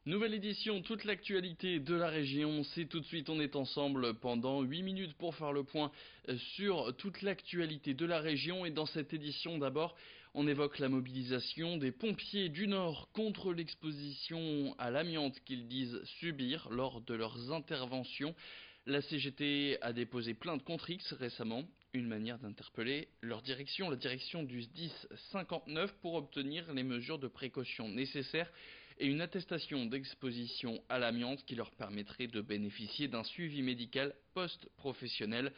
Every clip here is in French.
Nouvelle édition, toute l'actualité de la région, c'est tout de suite, on est ensemble pendant 8 minutes pour faire le point sur toute l'actualité de la région. Et dans cette édition d'abord, on évoque la mobilisation des pompiers du Nord contre l'exposition à l'amiante qu'ils disent subir lors de leurs interventions. La CGT a déposé plainte contre X récemment, une manière d'interpeller leur direction, la direction du SDIS 59, pour obtenir les mesures de précaution nécessaires et une attestation d'exposition à l'amiante qui leur permettrait de bénéficier d'un suivi médical post-professionnel.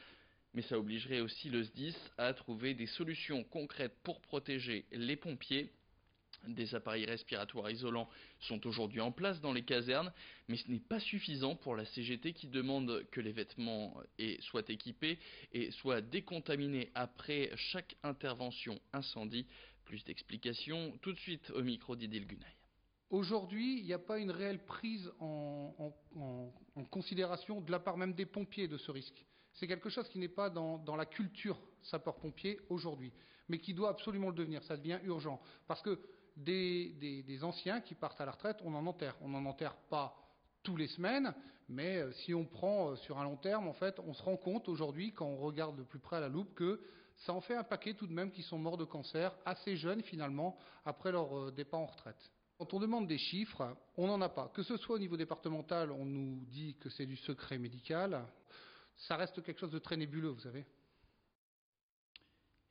Mais ça obligerait aussi le SDIS à trouver des solutions concrètes pour protéger les pompiers. Des appareils respiratoires isolants sont aujourd'hui en place dans les casernes, mais ce n'est pas suffisant pour la CGT qui demande que les vêtements soient équipés et soient décontaminés après chaque intervention incendie. Plus d'explications tout de suite au micro d'Idil Gunay. Aujourd'hui, il n'y a pas une réelle prise en considération de la part même des pompiers de ce risque. C'est quelque chose qui n'est pas dans la culture sapeur-pompier aujourd'hui, mais qui doit absolument le devenir. Ça devient urgent. Parce que des anciens qui partent à la retraite, on en enterre. On n'en enterre pas tous les semaines, mais si on prend sur un long terme, en fait, on se rend compte aujourd'hui, quand on regarde de plus près à la loupe, que ça en fait un paquet tout de même qui sont morts de cancer, assez jeunes finalement, après leur départ en retraite. Quand on demande des chiffres, on n'en a pas. Que ce soit au niveau départemental, on nous dit que c'est du secret médical. Ça reste quelque chose de très nébuleux, vous savez.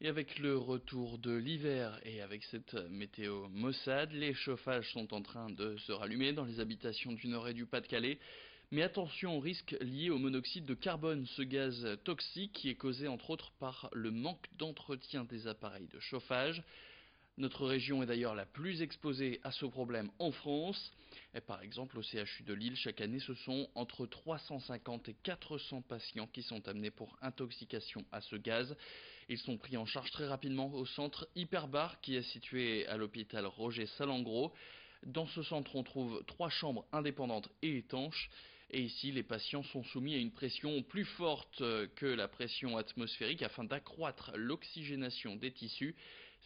Et avec le retour de l'hiver et avec cette météo maussade, les chauffages sont en train de se rallumer dans les habitations du Nord et du Pas-de-Calais. Mais attention aux risques liés au monoxyde de carbone, ce gaz toxique qui est causé entre autres par le manque d'entretien des appareils de chauffage. Notre région est d'ailleurs la plus exposée à ce problème en France. Et par exemple, au CHU de Lille, chaque année, ce sont entre 350 et 400 patients qui sont amenés pour intoxication à ce gaz. Ils sont pris en charge très rapidement au centre Hyperbar, qui est situé à l'hôpital Roger Salengro. Dans ce centre, on trouve 3 chambres indépendantes et étanches. Et ici, les patients sont soumis à une pression plus forte que la pression atmosphérique afin d'accroître l'oxygénation des tissus.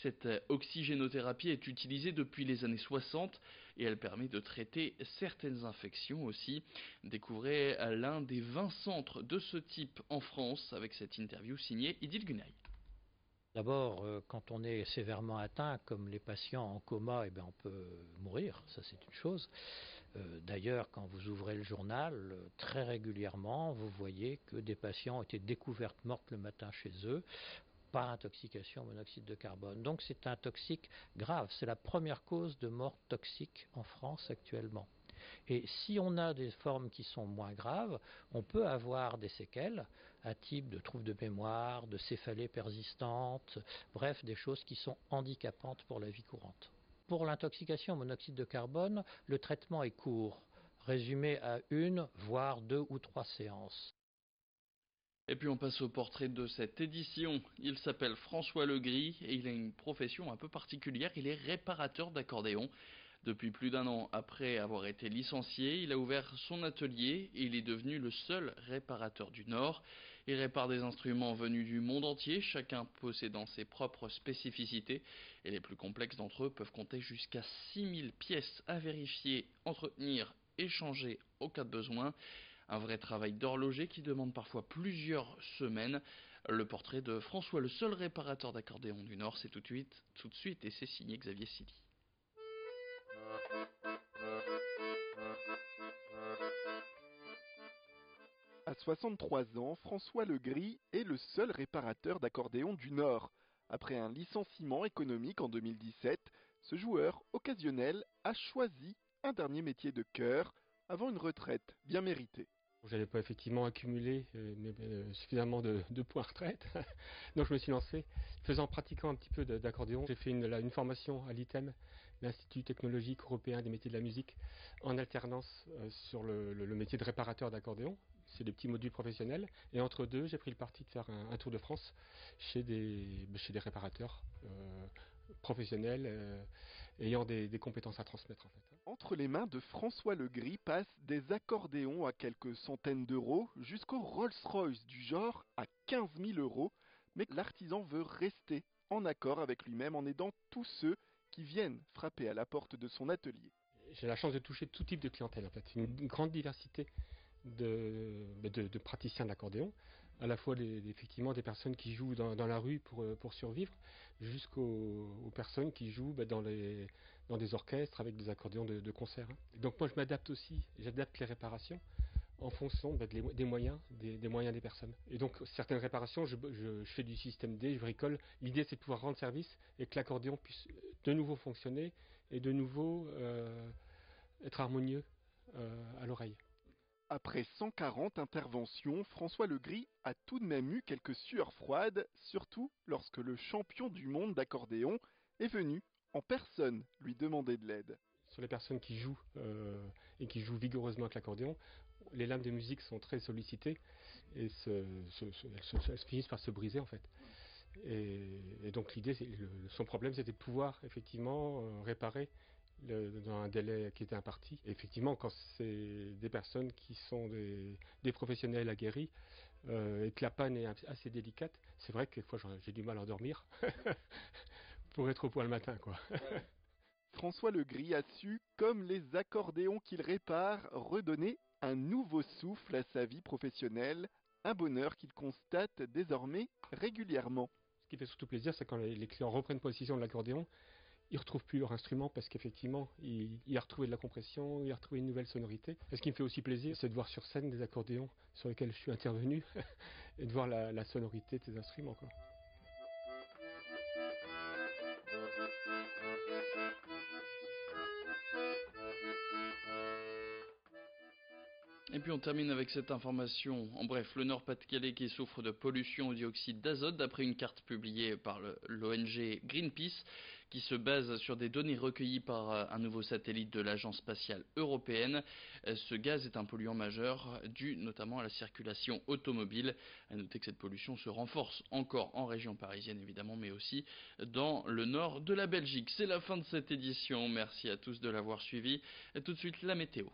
Cette oxygénothérapie est utilisée depuis les années 60 et elle permet de traiter certaines infections aussi. Découvrez l'un des 20 centres de ce type en France avec cette interview signée Idil Gunay. D'abord, quand on est sévèrement atteint, comme les patients en coma, on peut mourir, ça c'est une chose. D'ailleurs, quand vous ouvrez le journal, très régulièrement, vous voyez que des patients ont été découvertes mortes le matin chez eux par intoxication au monoxyde de carbone. Donc c'est un toxique grave, c'est la première cause de mort toxique en France actuellement. Et si on a des formes qui sont moins graves, on peut avoir des séquelles à type de troubles de mémoire, de céphalée persistante, bref, des choses qui sont handicapantes pour la vie courante. Pour l'intoxication au monoxyde de carbone, le traitement est court, résumé à 1, voire 2 ou 3 séances. Et puis on passe au portrait de cette édition. Il s'appelle François Legris et il a une profession un peu particulière, il est réparateur d'accordéon. Depuis plus d'1 an après avoir été licencié, il a ouvert son atelier et il est devenu le seul réparateur du Nord. Il répare des instruments venus du monde entier, chacun possédant ses propres spécificités. Et les plus complexes d'entre eux peuvent compter jusqu'à 6000 pièces à vérifier, entretenir et changer au cas de besoin. Un vrai travail d'horloger qui demande parfois plusieurs semaines. Le portrait de François, le seul réparateur d'accordéon du Nord, c'est tout de suite et c'est signé Xavier Silly. À 63 ans, François Legris est le seul réparateur d'accordéon du Nord. Après un licenciement économique en 2017, ce joueur occasionnel a choisi un dernier métier de cœur avant une retraite bien méritée. Je n'avais pas effectivement accumulé suffisamment de points retraite, donc je me suis lancé, pratiquant un petit peu d'accordéon. J'ai fait une formation à l'ITEM, l'Institut technologique européen des métiers de la musique, en alternance sur le métier de réparateur d'accordéon. C'est des petits modules professionnels, et entre deux, j'ai pris le parti de faire un tour de France chez des réparateurs professionnels ayant des compétences à transmettre en fait. Entre les mains de François Legris passent des accordéons à quelques centaines d'euros jusqu'au Rolls-Royce du genre à 15 000 euros, mais l'artisan veut rester en accord avec lui-même en aidant tous ceux qui viennent frapper à la porte de son atelier. j'ai la chance de toucher tout type de clientèle en fait, une grande diversité de praticiens de l'accordéon, à la fois effectivement des personnes qui jouent dans la rue pour survivre, jusqu'aux personnes qui jouent dans des orchestres avec des accordéons de concert. Donc moi je m'adapte aussi, j'adapte les réparations en fonction des moyens des personnes. Et donc certaines réparations, je fais du système D, je bricole. L'idée c'est de pouvoir rendre service et que l'accordéon puisse de nouveau fonctionner et de nouveau être harmonieux à l'oreille. Après 140 interventions, François Legris a tout de même eu quelques sueurs froides, surtout lorsque le champion du monde d'accordéon est venu en personne lui demander de l'aide. Sur les personnes qui jouent et qui jouent vigoureusement avec l'accordéon, les lames de musique sont très sollicitées et elles finissent par se briser en fait. Et donc l'idée, son problème c'était de pouvoir effectivement réparer dans un délai qui était imparti. Et effectivement, quand c'est des personnes qui sont des professionnels aguerris et que la panne est assez délicate, c'est vrai que quelquefois j'ai du mal à dormir pour être au point le matin, quoi. François Legris a su, comme les accordéons qu'il répare, redonner un nouveau souffle à sa vie professionnelle, un bonheur qu'il constate désormais régulièrement. Ce qui fait surtout plaisir, c'est quand les clients reprennent possession de l'accordéon, ils ne retrouvent plus leur instrument parce qu'effectivement, il a retrouvé de la compression, il a retrouvé une nouvelle sonorité. Et ce qui me fait aussi plaisir, c'est de voir sur scène des accordéons sur lesquels je suis intervenu et de voir la sonorité de ces instruments, quoi. Et puis on termine avec cette information. En bref, le Nord-Pas-de-Calais qui souffre de pollution au dioxyde d'azote d'après une carte publiée par l'ONG Greenpeace qui se base sur des données recueillies par un nouveau satellite de l'Agence spatiale européenne. Ce gaz est un polluant majeur dû notamment à la circulation automobile. À noter que cette pollution se renforce encore en région parisienne évidemment, mais aussi dans le nord de la Belgique. C'est la fin de cette édition. Merci à tous de l'avoir suivi. Et tout de suite la météo.